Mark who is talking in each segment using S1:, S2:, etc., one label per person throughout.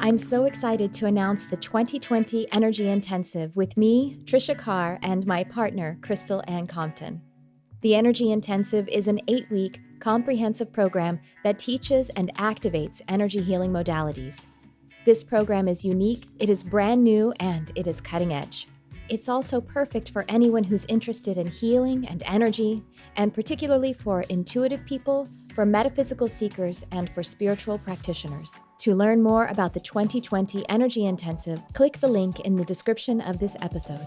S1: I'm so excited to announce the 2020 Energy Intensive with me, Tricia Carr, and my partner, Crystal Ann Compton. The Energy Intensive is an 8-week comprehensive program that teaches and activates energy healing modalities. This program is unique, it is brand new, and it is cutting edge. It's also perfect for anyone who's interested in healing and energy, and particularly for intuitive people, for metaphysical seekers, and for spiritual practitioners. To learn more about the 2020 Energy Intensive, click the link in the description of this episode.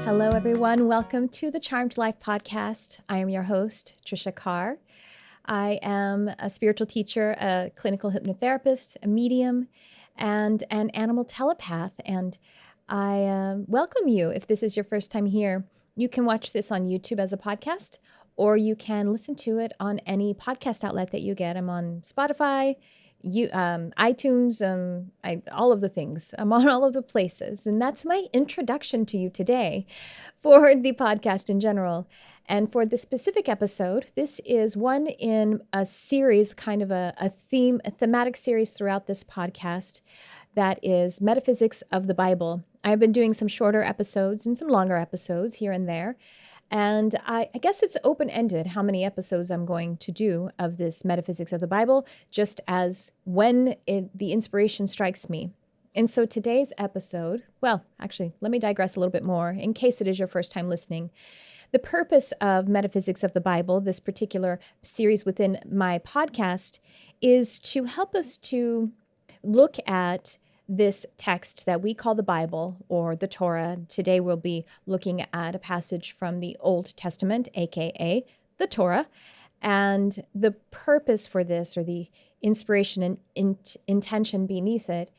S1: Hello, everyone. Welcome to the Charmed Life podcast. I am your host, Tricia Carr. I am a spiritual teacher, a clinical hypnotherapist, a medium, and an animal telepath. And I welcome you if this is your first time here. You can watch this on YouTube as a podcast, or you can listen to it on any podcast outlet that you get. I'm on Spotify, iTunes, all of the things. I'm on all of the places. And that's my introduction to you today for the podcast in general. And for this specific episode, this is one in a series, kind of a thematic series throughout this podcast that is Metaphysics of the Bible. I've been doing some shorter episodes and some longer episodes here and there. And I guess it's open-ended how many episodes I'm going to do of this Metaphysics of the Bible, just as when the inspiration strikes me. And so today's episode, well, actually, let me digress a little bit more in case it is your first time listening. The purpose of Metaphysics of the Bible, this particular series within my podcast, is to help us to look at this text that we call the Bible or the Torah. Today we'll be looking at a passage from the Old Testament, aka the Torah. And the purpose for this, or the inspiration and intention beneath it,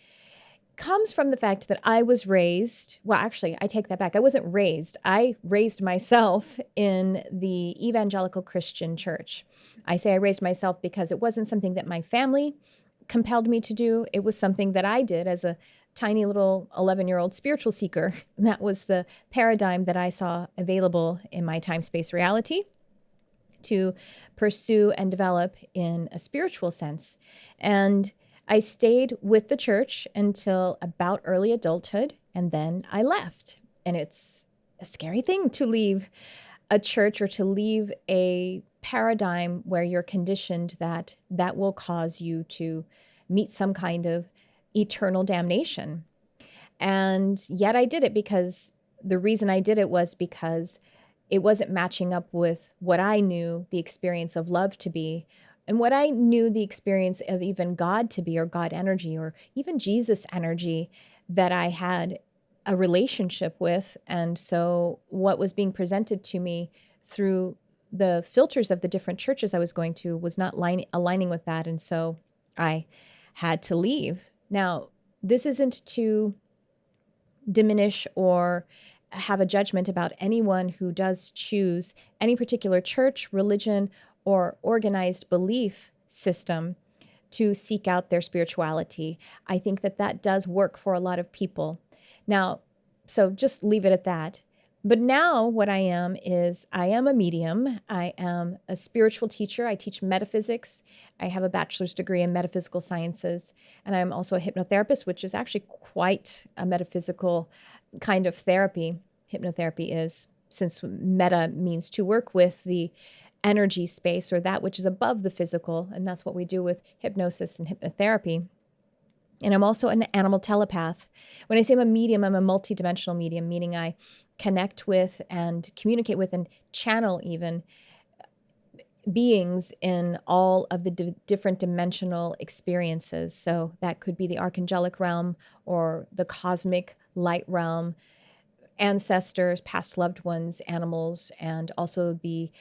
S1: comes from the fact that I was raised, well, actually, I take that back. I wasn't raised. I raised myself in the evangelical Christian church. I say I raised myself because it wasn't something that my family compelled me to do. It was something that I did as a tiny little 11-year-old spiritual seeker. And that was the paradigm that I saw available in my time-space reality to pursue and develop in a spiritual sense. And I stayed with the church until about early adulthood, and then I left. And it's a scary thing to leave a church or to leave a paradigm where you're conditioned that will cause you to meet some kind of eternal damnation. And yet I did it because the reason I did it was because it wasn't matching up with what I knew the experience of love to be, and what I knew the experience of even God to be, or God energy, or even Jesus energy that I had a relationship with. And so what was being presented to me through the filters of the different churches I was going to was not aligning with that. And so I had to leave. Now, this isn't to diminish or have a judgment about anyone who does choose any particular church, religion, or organized belief system to seek out their spirituality. I think that does work for a lot of people. Now, so just leave it at that. But now what I am is I am a medium. I am a spiritual teacher. I teach metaphysics. I have a bachelor's degree in metaphysical sciences. And I'm also a hypnotherapist, which is actually quite a metaphysical kind of therapy. Hypnotherapy is, since meta means to work with the energy space, or that which is above the physical. And that's what we do with hypnosis and hypnotherapy. And I'm also an animal telepath. When I say I'm a medium, I'm a multidimensional medium, meaning I connect with and communicate with and channel even beings in all of the different dimensional experiences. So that could be the archangelic realm or the cosmic light realm, ancestors, past loved ones, animals, and also the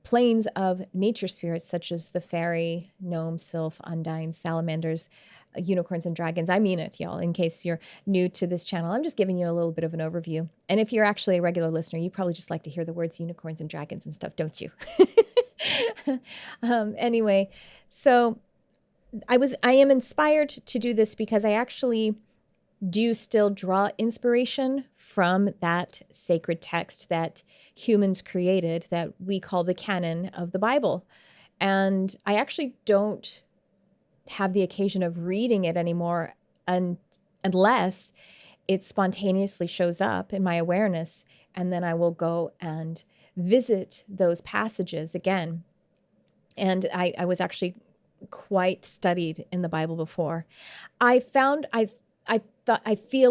S1: planes of nature spirits such as the fairy, gnome, sylph, undines, salamanders, unicorns, and dragons. I mean it, y'all, in case you're new to this channel. I'm just giving you a little bit of an overview. And if you're actually a regular listener, you probably just like to hear the words unicorns and dragons and stuff, don't you? Anyway, so I am inspired to do this because I actually do still draw inspiration from that sacred text that humans created that we call the canon of the Bible. And I actually don't have the occasion of reading it anymore unless it spontaneously shows up in my awareness. And then I will go and visit those passages again. And I was actually quite studied in the Bible before. I feel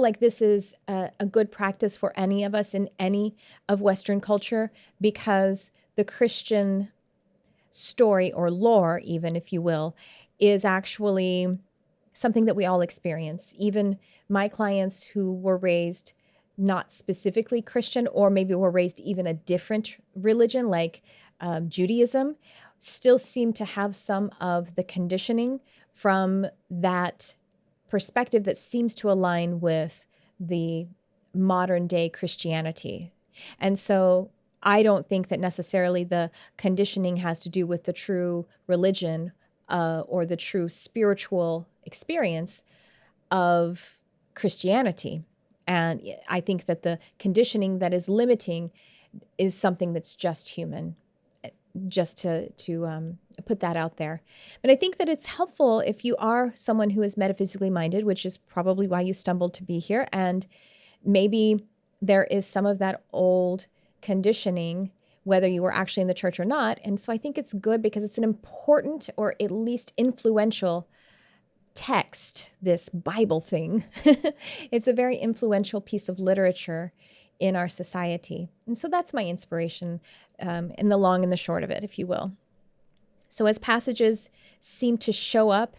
S1: like this is a good practice for any of us in any of Western culture, because the Christian story, or lore even, if you will, is actually something that we all experience. Even my clients who were raised not specifically Christian, or maybe were raised even a different religion like Judaism, still seem to have some of the conditioning from that perspective that seems to align with the modern day Christianity. And so I don't think that necessarily the conditioning has to do with the true religion or the true spiritual experience of Christianity. And I think that the conditioning that is limiting is something that's just human, just to put that out there. But I think that it's helpful if you are someone who is metaphysically minded, which is probably why you stumbled to be here. And maybe there is some of that old conditioning, whether you were actually in the church or not. And so I think it's good because it's an important, or at least influential text, this Bible thing. It's a very influential piece of literature in our society. And so that's my inspiration, in the long and the short of it, if you will. So as passages seem to show up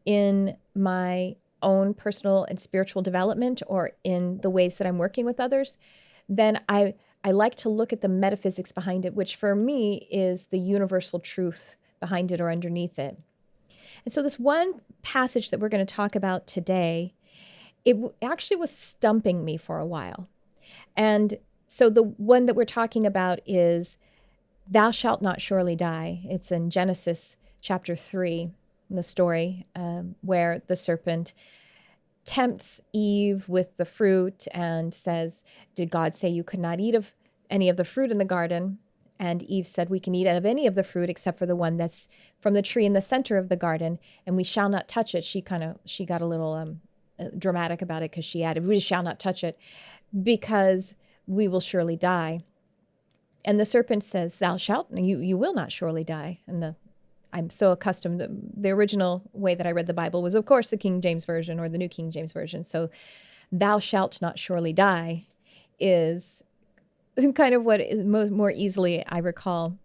S1: in my own personal and spiritual development, or in the ways that I'm working with others, then I like to look at the metaphysics behind it, which for me is the universal truth behind it or underneath it. And so this one passage that we're going to talk about today, it actually was stumping me for a while. And so the one that we're talking about is, "Thou shalt not surely die." It's in Genesis chapter 3, in the story where the serpent tempts Eve with the fruit and says, "Did God say you could not eat of any of the fruit in the garden?" And Eve said, "We can eat of any of the fruit except for the one that's from the tree in the center of the garden, and we shall not touch it." She got a little dramatic about it, because she added, "We shall not touch it because we will surely die." And the serpent says, "Thou shalt, you will not surely die." And I'm so accustomed, the original way that I read the Bible was, of course, the King James Version or the New King James Version. So "thou shalt not surely die" is kind of what more easily I recall.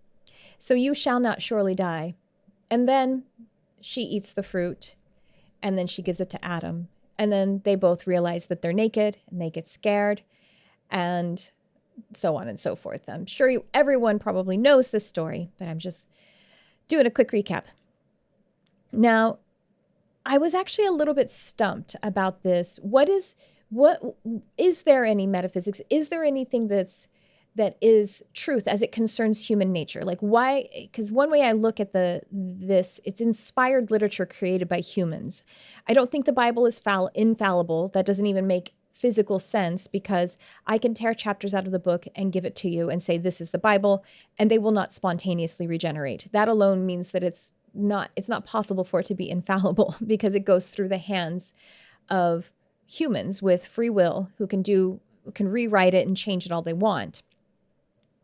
S1: So "you shall not surely die." And then she eats the fruit, and then she gives it to Adam. And then they both realize that they're naked, and they get scared, and so on and so forth. I'm sure everyone probably knows this story, but I'm just doing a quick recap. Now, I was actually a little bit stumped about this. What is there any metaphysics? Is there anything that is truth as it concerns human nature? Like, why? Because one way I look at this, it's inspired literature created by humans. I don't think the Bible is infallible. That doesn't even make physical sense, because I can tear chapters out of the book and give it to you and say, "This is the Bible," and they will not spontaneously regenerate. That alone means that it's not possible for it to be infallible, because it goes through the hands of humans with free will who can rewrite it and change it all they want.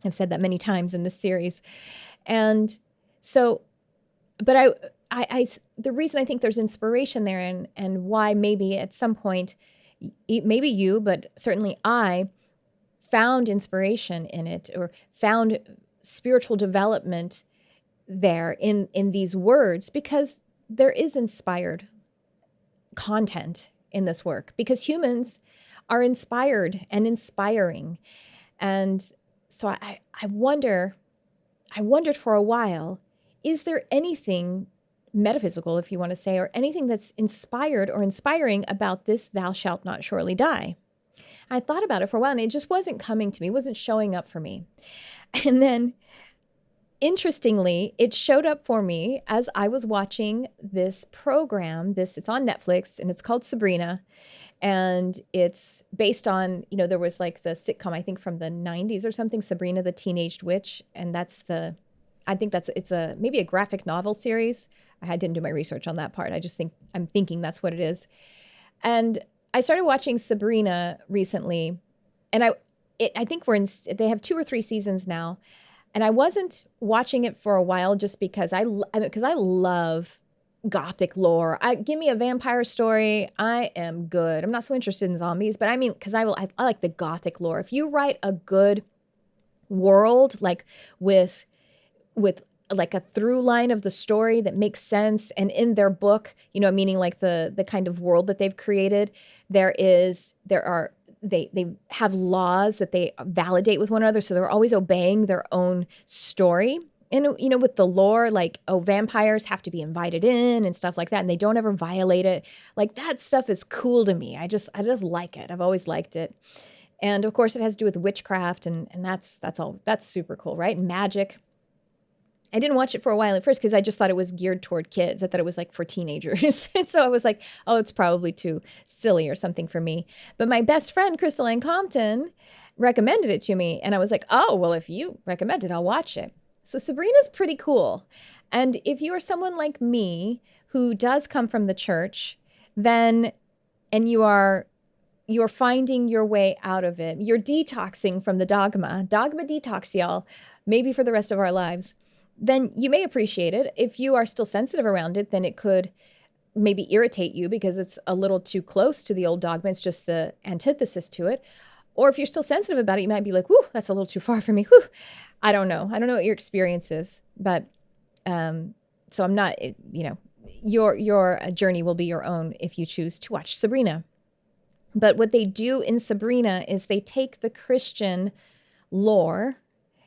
S1: I've said that many times in this series. And so, but the reason I think there's inspiration there, and why maybe at some point, maybe you, but certainly I, found inspiration in it, or found spiritual development there in these words, because there is inspired content in this work, because humans are inspired and inspiring. And so I wondered for a while, is there anything metaphysical, if you want to say, or anything that's inspired or inspiring about this "thou shalt not surely die"? I thought about it for a while, and it just wasn't coming to me, wasn't showing up for me. And then interestingly, it showed up for me as I was watching this program. It's on Netflix and it's called Sabrina. And it's based on, there was like the sitcom, I think from the 90s or something, Sabrina the Teenaged Witch. And it's maybe a graphic novel series. I didn't do my research on that part. I'm thinking that's what it is. And I started watching Sabrina recently, and I think they have 2 or 3 seasons now. And I wasn't watching it for a while just because I love Gothic lore. Give me a vampire story, I am good. I'm not so interested in zombies, but because I like the Gothic lore. If you write a good world, like with like a through line of the story that makes sense, and in their book, meaning like the kind of world that they've created, they have laws that they validate with one another, so they're always obeying their own story. And, with the lore, like, vampires have to be invited in and stuff like that, and they don't ever violate it. Like, that stuff is cool to me. I just like it. I've always liked it. And, of course, it has to do with witchcraft, and that's super cool, right? And magic. I didn't watch it for a while at first because I just thought it was geared toward kids. I thought it was like for teenagers. And so I was like, oh, it's probably too silly or something for me. But my best friend, Crystal Ann Compton, recommended it to me. And I was like, oh, well, if you recommend it, I'll watch it. So Sabrina's pretty cool. And if you are someone like me who does come from the church, and you're finding your way out of it, you're detoxing from the dogma detox, y'all, maybe for the rest of our lives, then you may appreciate it. If you are still sensitive around it, then it could maybe irritate you because it's a little too close to the old dogma. It's just the antithesis to it. Or if you're still sensitive about it, you might be like, whew, that's a little too far for me. Whew. I don't know what your experience is, but so I'm not, your journey will be your own if you choose to watch Sabrina. But what they do in Sabrina is they take the Christian lore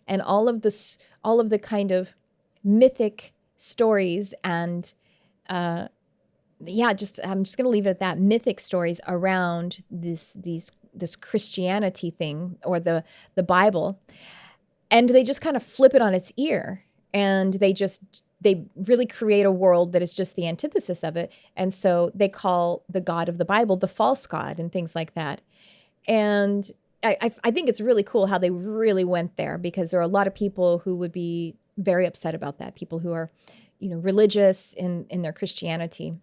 S1: and all of the kind of mythic stories and I'm just going to leave it at that, mythic stories around this Christianity thing or the Bible, and they just kind of flip it on its ear, and they really create a world that is just the antithesis of it. And so they call the God of the Bible the false God and things like that. And I think it's really cool how they really went there, because there are a lot of people who would be very upset about that, people who are, religious in their Christianity.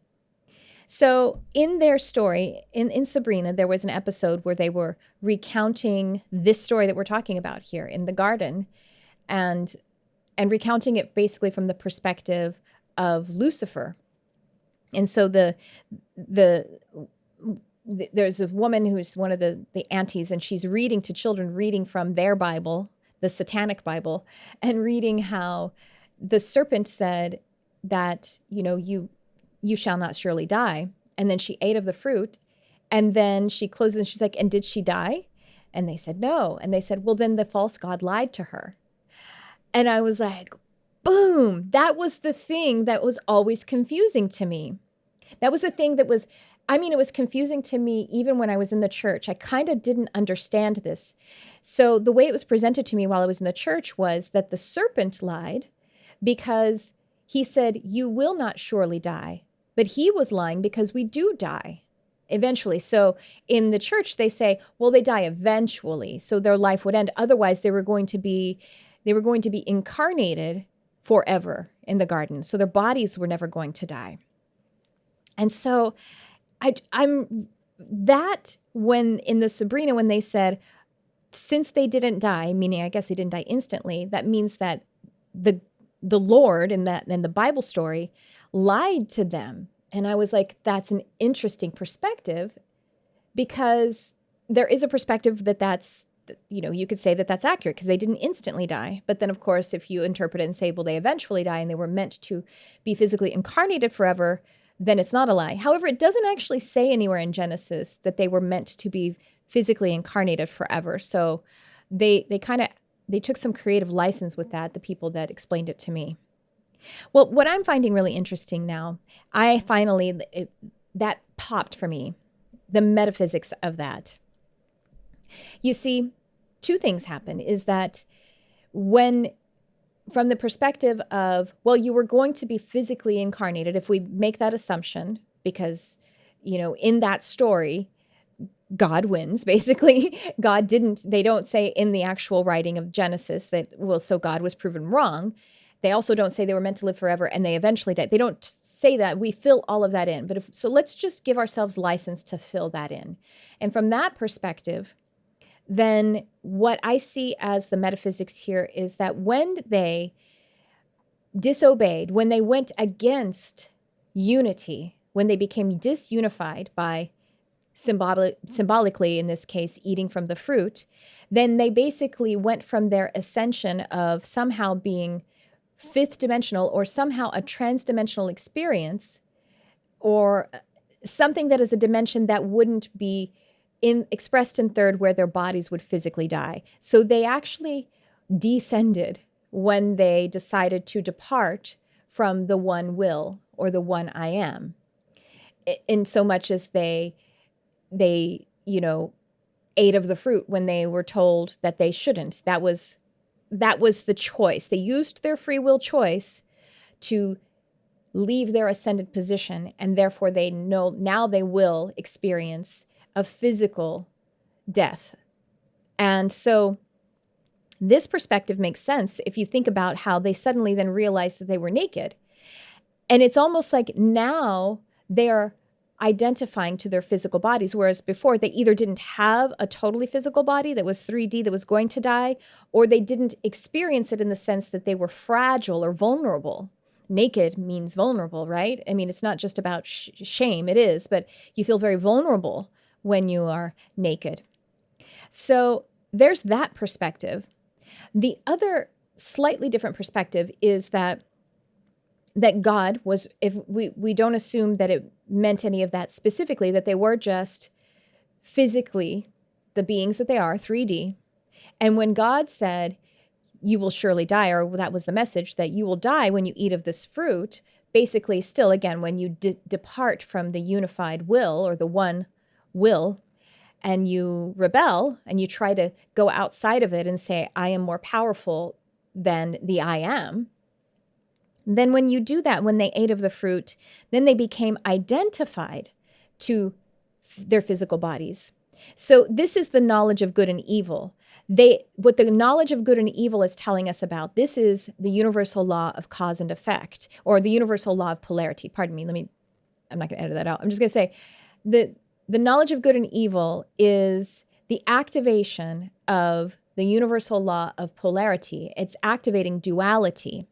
S1: So in their story, in Sabrina, there was an episode where they were recounting this story that we're talking about here in the garden, and recounting it basically from the perspective of Lucifer. And so there's a woman who's one of the aunties, and she's reading to children, reading from their Bible, the Satanic Bible, and reading how the serpent said that, you shall not surely die. And then she ate of the fruit, and then she closes and she's like, and did she die? And they said, no. And they said, well, then the false God lied to her. And I was like, boom, that was the thing that was always confusing to me. That was the thing that was, it was confusing to me even when I was in the church. I kind of didn't understand this. So the way it was presented to me while I was in the church was that the serpent lied because he said, you will not surely die. But he was lying because we do die eventually. So in the church, they say, well, they die eventually, so their life would end. Otherwise, they were going to be incarnated forever in the garden. So their bodies were never going to die. And so when in the Sabrina, when they said, since they didn't die, meaning I guess they didn't die instantly, that means that the Lord in the Bible story lied to them. And I was like, that's an interesting perspective, because there is a perspective that's, you could say that that's accurate because they didn't instantly die. But then, of course, if you interpret it and say, well, they eventually die and they were meant to be physically incarnated forever, then it's not a lie. However, it doesn't actually say anywhere in Genesis that they were meant to be physically incarnated forever. So they took some creative license with that, the people that explained it to me. Well, what I'm finding really interesting now, that popped for me, the metaphysics of that. You see, two things happen is that when, from the perspective of, well, you were going to be physically incarnated, if we make that assumption, because, in that story, God wins, basically. They don't say in the actual writing of Genesis that, well, so God was proven wrong. They also don't say they were meant to live forever and they eventually died. They don't say that. We fill all of that in. So let's just give ourselves license to fill that in. And from that perspective, then what I see as the metaphysics here is that when they disobeyed, when they went against unity, when they became disunified by symbolically, in this case, eating from the fruit, then they basically went from their ascension of somehow being fifth dimensional or somehow a transdimensional experience or something that is a dimension that wouldn't be expressed in third where their bodies would physically die. So they actually descended when they decided to depart from the one will or the one I am, in so much as they ate of the fruit when they were told that they shouldn't. That was the choice. They used their free will choice to leave their ascended position, and therefore they know now they will experience a physical death. And so this perspective makes sense if you think about how they suddenly then realized that they were naked. And it's almost like now they're identifying to their physical bodies, whereas before they either didn't have a totally physical body that was 3D that was going to die, or they didn't experience it in the sense that they were fragile or vulnerable. Naked means vulnerable, right? I mean, it's not just about shame, it is, but you feel very vulnerable when you are naked. So there's that perspective. The other slightly different perspective is that God was, if we don't assume that it meant any of that specifically, that they were just physically the beings that they are, 3D. And when God said, you will surely die, or that was the message, that you will die when you eat of this fruit, basically still, again, when you depart from the unified will or the one will, and you rebel and you try to go outside of it and say, I am more powerful than the I am, then when you do that, when they ate of the fruit, then they became identified to their physical bodies. So this is the knowledge of good and evil. What the knowledge of good and evil is telling us about, this is the universal law of cause and effect, or the universal law of polarity. Pardon me, I'm not going to edit that out. I'm just going to say the knowledge of good and evil is the activation of the universal law of polarity. It's activating duality.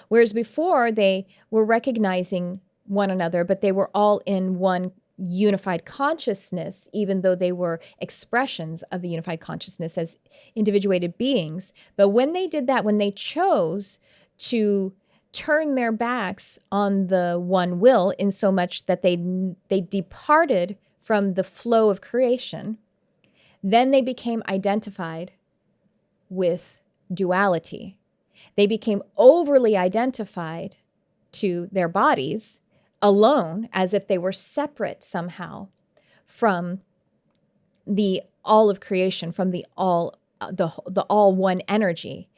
S1: Whereas before they were recognizing one another, but they were all in one unified consciousness, even though they were expressions of the unified consciousness as individuated beings. But when they did that, when they chose to turn their backs on the one will, in so much that they departed from the flow of creation, then they became identified with duality. They became overly identified to their bodies alone, as if they were separate somehow from the all of creation, from the all one energy.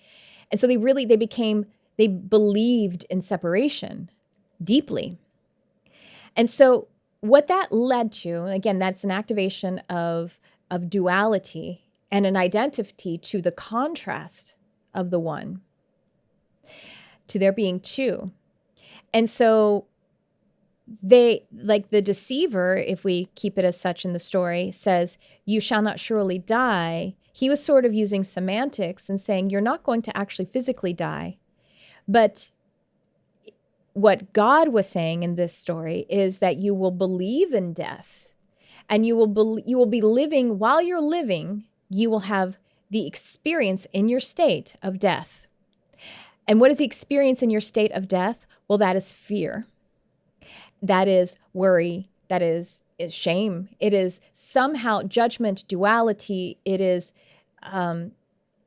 S1: And so they believed in separation deeply. And so what that led to, again, that's an activation of duality and an identity to the contrast of the one, to there being two. And so they, like the deceiver, if we keep it as such in the story, says, you shall not surely die. He was sort of using semantics and saying, you're not going to actually physically die. But what God was saying in this story is that you will believe in death, and you will be living. While you're living, you will have the experience in your state of death. And what is the experience in your state of death? Well, that is fear. That is worry. That is shame. It is somehow judgment, duality. It is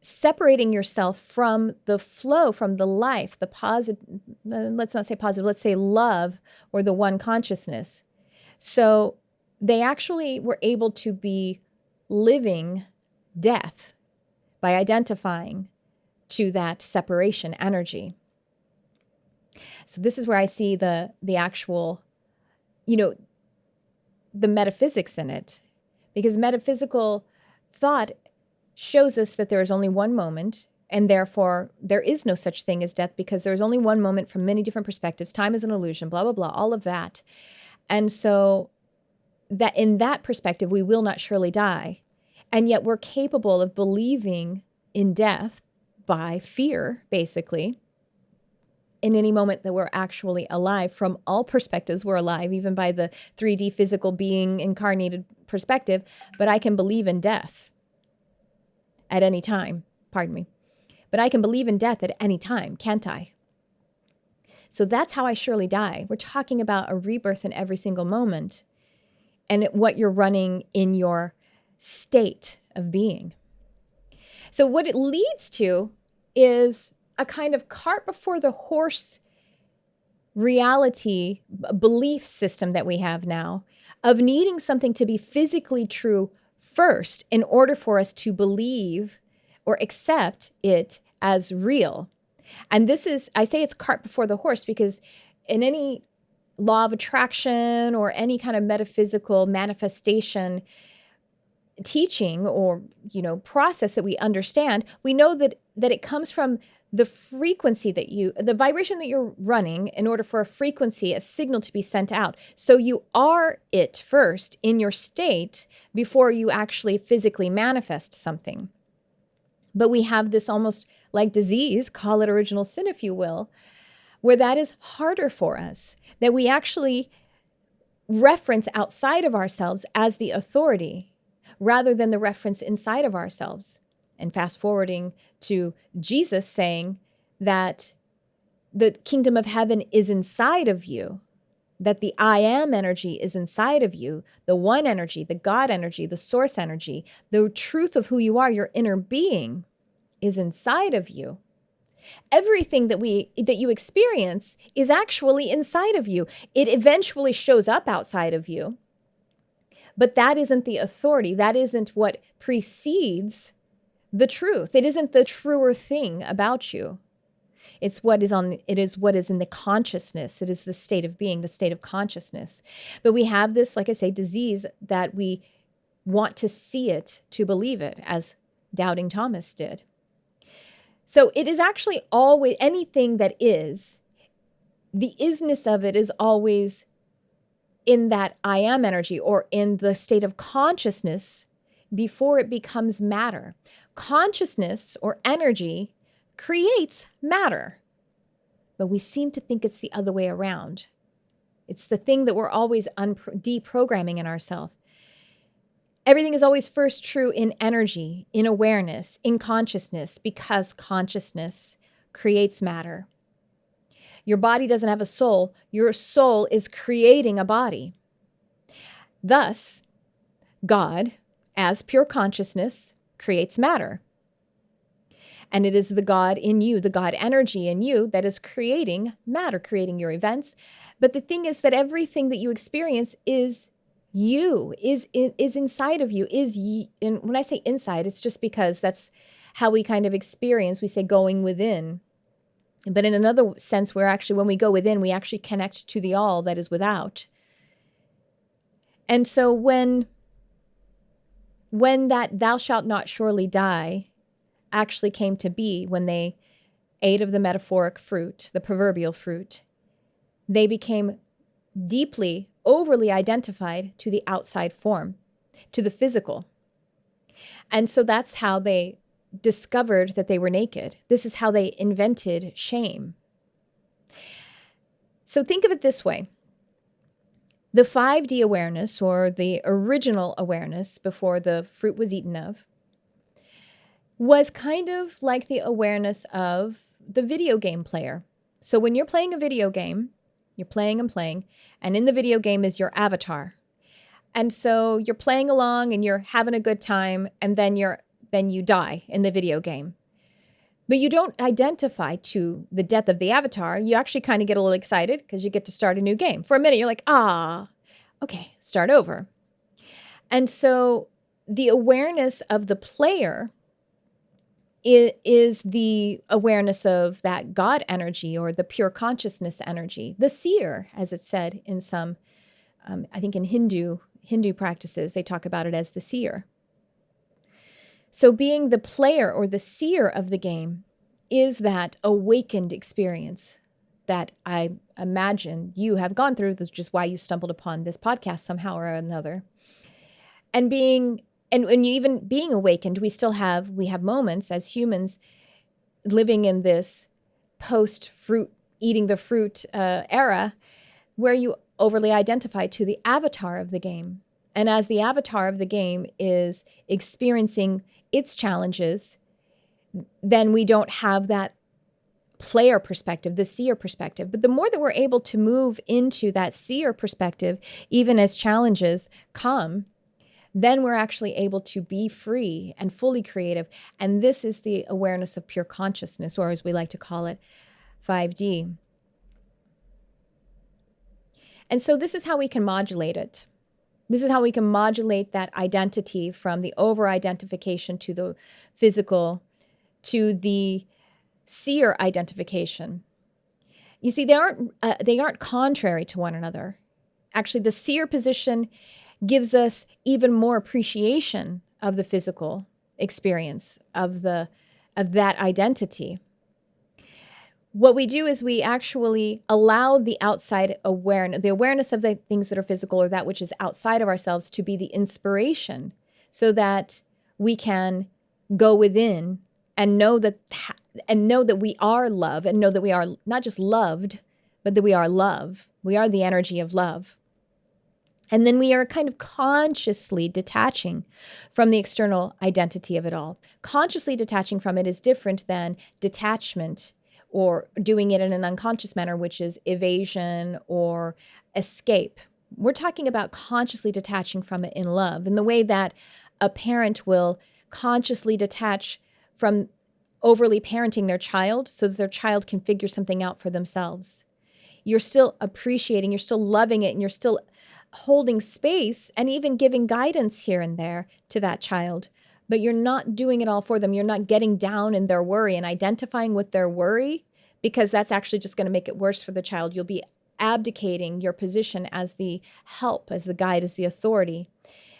S1: separating yourself from the flow, from the life, the positive, let's not say positive, let's say love, or the one consciousness. So they actually were able to be living death by identifying to that separation energy. So this is where I see the actual, the metaphysics in it, because metaphysical thought shows us that there is only one moment, and therefore there is no such thing as death, because there is only one moment from many different perspectives. Time is an illusion, blah, blah, blah, all of that. And so that in that perspective, we will not surely die. And yet we're capable of believing in death by fear, basically, in any moment that we're actually alive. From all perspectives, we're alive, even by the 3D physical being incarnated perspective. But I can believe in death at any time. Pardon me. But I can believe in death at any time, can't I? So that's how I surely die. We're talking about a rebirth in every single moment, and what you're running in your state of being. So what it leads to is a kind of cart before the horse reality belief system that we have now, of needing something to be physically true first in order for us to believe or accept it as real. And this is, I say it's cart before the horse, because in any law of attraction or any kind of metaphysical manifestation teaching or, process that we understand, we know that it comes from the frequency the vibration that you're running in order for a frequency, a signal to be sent out. So you are it first in your state before you actually physically manifest something. But we have this almost like disease, call it original sin, if you will, where that is harder for us, that we actually reference outside of ourselves as the authority rather than the reference inside of ourselves. And fast forwarding to Jesus saying that the kingdom of heaven is inside of you, that the I am energy is inside of you, the one energy, the God energy, the source energy, the truth of who you are, your inner being is inside of you. Everything that you experience is actually inside of you. It eventually shows up outside of you, but that isn't the authority. That isn't what precedes the truth. It isn't the truer thing about you. It is what is in the consciousness. It is the state of being, the state of consciousness. But we have this, like I say, disease that we want to see it to believe it, as doubting Thomas did. So it is actually always anything that is, the isness of it is always in that I am energy, or in the state of consciousness before it becomes matter. Consciousness or energy creates matter, but we seem to think it's the other way around. It's the thing that we're always deprogramming in ourselves. Everything is always first true in energy, in awareness, in consciousness, because consciousness creates matter. Your body doesn't have a soul. Your soul is creating a body. Thus, God, as pure consciousness, creates matter. And it is the God in you, the God energy in you, that is creating matter, creating your events. But the thing is that everything that you experience is you, is inside of you, and when I say inside, it's just because that's how we kind of experience, we say going within. But in another sense, when we go within, we actually connect to the all that is without. And so when that thou shalt not surely die actually came to be, when they ate of the metaphoric fruit, the proverbial fruit, they became deeply, overly identified to the outside form, to the physical. And so that's how they discovered that they were naked. This is how they invented shame. So think of it this way. The 5D awareness, or the original awareness before the fruit was eaten of, was kind of like the awareness of the video game player. So when you're playing a video game, you're playing and playing, and in the video game is your avatar. And so you're playing along and you're having a good time, and then you die in the video game. But you don't identify to the death of the avatar. You actually kind of get a little excited because you get to start a new game. For a minute, you're like, okay, start over. And so the awareness of the player is the awareness of that God energy or the pure consciousness energy, the seer, as it's said in some, I think in Hindu practices, they talk about it as the seer. So being the player or the seer of the game is that awakened experience that I imagine you have gone through, which is why you stumbled upon this podcast somehow or another. And even being awakened, we have moments as humans living in this post-fruit, eating the fruit era, where you overly identify to the avatar of the game. And as the avatar of the game is experiencing its challenges, then we don't have that player perspective, the seer perspective. But the more that we're able to move into that seer perspective, even as challenges come, then we're actually able to be free and fully creative. And this is the awareness of pure consciousness, or as we like to call it, 5D. And so this is how we can modulate it. This is how we can modulate that identity from the over-identification to the physical, to the seer identification. You see, they aren't contrary to one another. Actually, the seer position gives us even more appreciation of the physical experience of that identity. What we do is we actually allow the outside awareness, the awareness of the things that are physical or that which is outside of ourselves, to be the inspiration, so that we can go within and know that we are love, and know that we are not just loved, but that we are love. We are the energy of love. And then we are kind of consciously detaching from the external identity of it all. Consciously detaching from it is different than detachment, or doing it in an unconscious manner, which is evasion or escape. We're talking about consciously detaching from it in love, in the way that a parent will consciously detach from overly parenting their child so that their child can figure something out for themselves. You're still appreciating, you're still loving it, and you're still holding space and even giving guidance here and there to that child. But you're not doing it all for them. You're not getting down in their worry and identifying with their worry, because that's actually just going to make it worse for the child. You'll be abdicating your position as the help, as the guide, as the authority.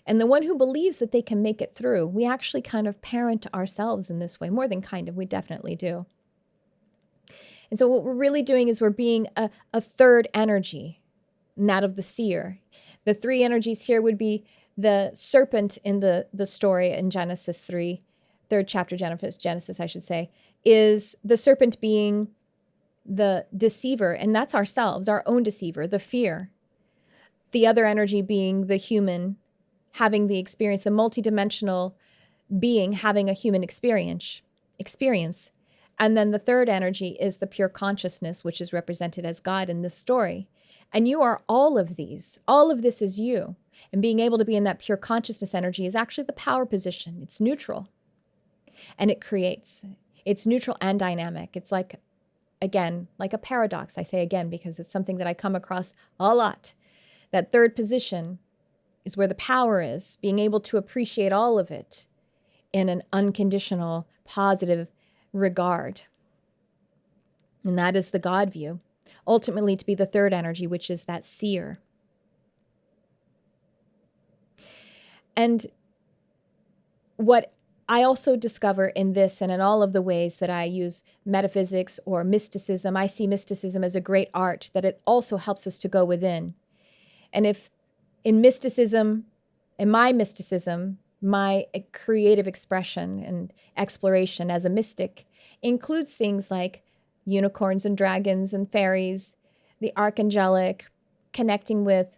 S1: And the one who believes that they can make it through, we actually kind of parent ourselves in this way. More than kind of, we definitely do. And so what we're really doing is we're being a third energy, and that of the seer. The three energies here would be the serpent in the story in Genesis 3, third chapter, Genesis, I should say, is the serpent being the deceiver, and that's ourselves, our own deceiver, the fear. The other energy being the human, having the experience, the multidimensional being having a human experience. And then the third energy is the pure consciousness, which is represented as God in this story. And you are all of these. All of this is you. And being able to be in that pure consciousness energy is actually the power position. It's neutral. And it creates. It's neutral and dynamic. It's like, again, like a paradox. I say again because it's something that I come across a lot. That third position is where the power is, being able to appreciate all of it in an unconditional, positive regard. And that is the God view. Ultimately, to be the third energy, which is that seer. And what I also discover in this and in all of the ways that I use metaphysics or mysticism, I see mysticism as a great art, that it also helps us to go within. And if in mysticism, my creative expression and exploration as a mystic includes things like unicorns and dragons and fairies, the archangelic, connecting with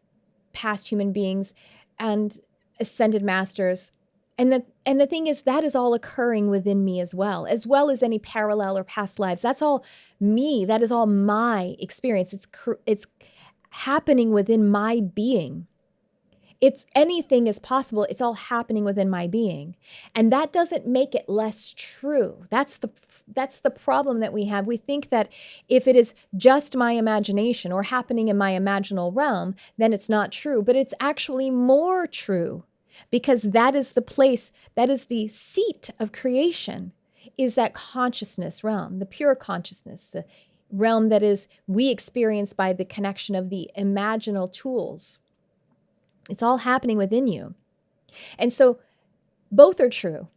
S1: past human beings and ascended masters. And the thing is, that is all occurring within me as well as any parallel or past lives. That's all me. That is all my experience. It's happening within my being. It's anything is possible. It's all happening within my being. And that doesn't make it less true. That's the problem that we have. We think that if it is just my imagination or happening in my imaginal realm, then it's not true. But it's actually more true, because that is the place, that is the seat of creation, is that consciousness realm, the pure consciousness, the realm that is we experience by the connection of the imaginal tools. It's all happening within you. And so both are true.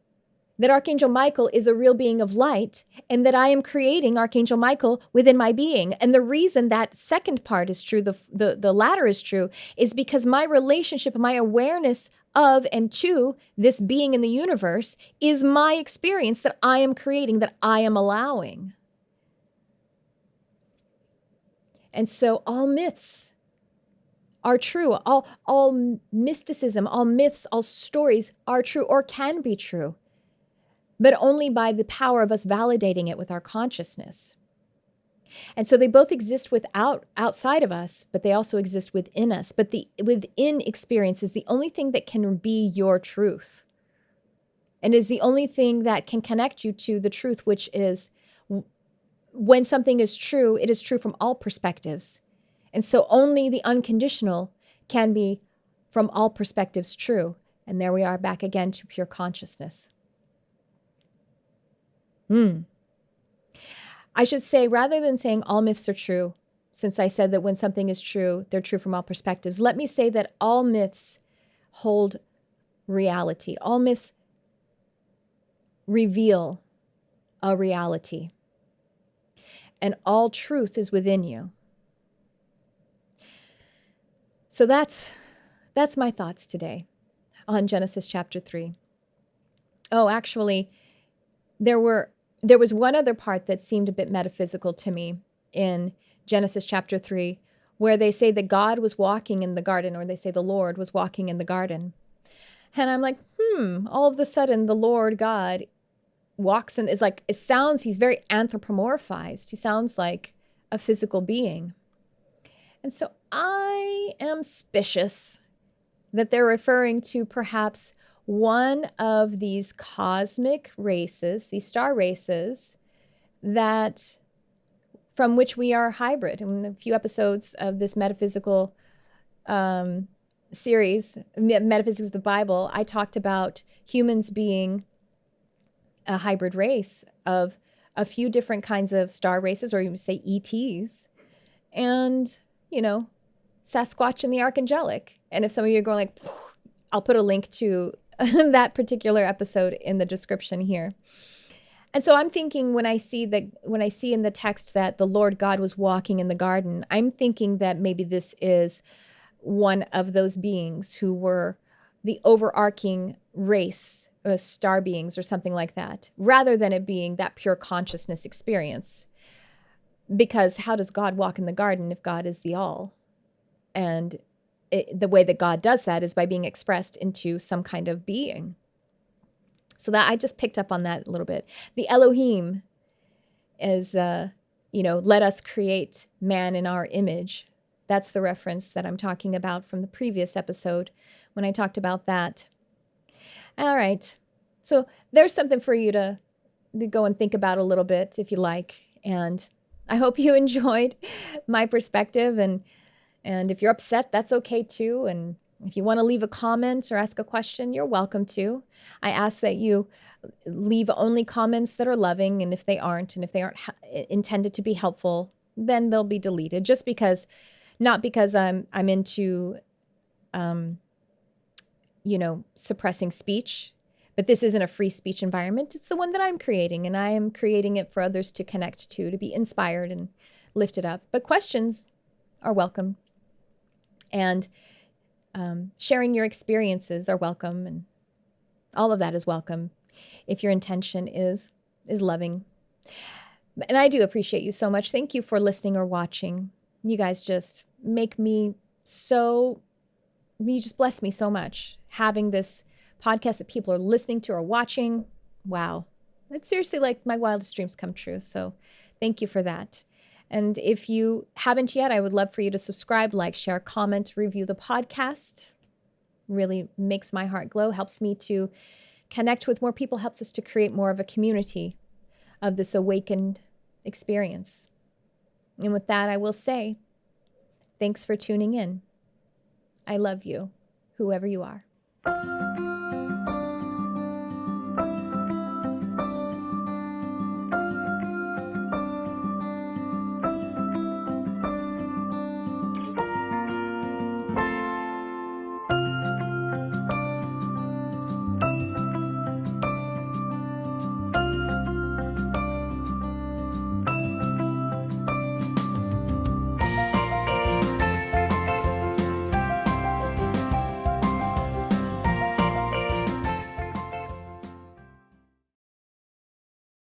S1: That Archangel Michael is a real being of light, and that I am creating Archangel Michael within my being. And the reason that second part is true, the latter is true, is because my relationship, my awareness of and to this being in the universe is my experience that I am creating, that I am allowing. And so all myths are true. All mysticism, all myths, all stories are true or can be true, but only by the power of us validating it with our consciousness. And so they both exist outside of us, but they also exist within us. But the within experience is the only thing that can be your truth, and is the only thing that can connect you to the truth, which is when something is true, it is true from all perspectives. And so only the unconditional can be from all perspectives true. And there we are back again to pure consciousness. I should say, rather than saying all myths are true, since I said that when something is true, they're true from all perspectives, let me say that all myths hold reality. All myths reveal a reality. And all truth is within you. So that's my thoughts today on Genesis chapter 3. Oh, actually, there was one other part that seemed a bit metaphysical to me in Genesis chapter 3, where they say that God was walking in the garden, or they say the Lord was walking in the garden. And I'm like, all of a sudden the Lord God walks in, is like, it sounds, he's very anthropomorphized. He sounds like a physical being. And so I am suspicious that they're referring to perhaps one of these cosmic races, these star races, that from which we are hybrid. In a few episodes of this metaphysical series, Metaphysics of the Bible, I talked about humans being a hybrid race of a few different kinds of star races, or you would say ETs, and, Sasquatch and the archangelic. And if some of you are going like, I'll put a link to that particular episode in the description here. And so I'm thinking when I see in the text that the Lord God was walking in the garden, I'm thinking that maybe this is one of those beings who were the overarching race, star beings or something like that, rather than it being that pure consciousness experience. Because how does God walk in the garden if God is the all? And the way that God does that is by being expressed into some kind of being. So that I just picked up on that a little bit. The Elohim is, let us create man in our image. That's the reference that I'm talking about from the previous episode when I talked about that. All right. So there's something for you to go and think about a little bit if you like. And I hope you enjoyed my perspective. And if you're upset, that's okay too. And if you want to leave a comment or ask a question, you're welcome to. I ask that you leave only comments that are loving, and if they aren't intended to be helpful, then they'll be deleted. Just because, not because I'm into, suppressing speech, but this isn't a free speech environment. It's the one that I'm creating, and I am creating it for others to connect to be inspired and lifted up. But questions are welcome. And sharing your experiences are welcome, and all of that is welcome if your intention is loving. And I do appreciate you so much. Thank you for listening or watching. You guys just make me you just bless me so much having this podcast that people are listening to or watching. Wow. It's seriously like my wildest dreams come true. So thank you for that. And if you haven't yet, I would love for you to subscribe, like, share, comment, review the podcast. Really makes my heart glow, helps me to connect with more people, helps us to create more of a community of this awakened experience. And with that, I will say, thanks for tuning in. I love you, whoever you are.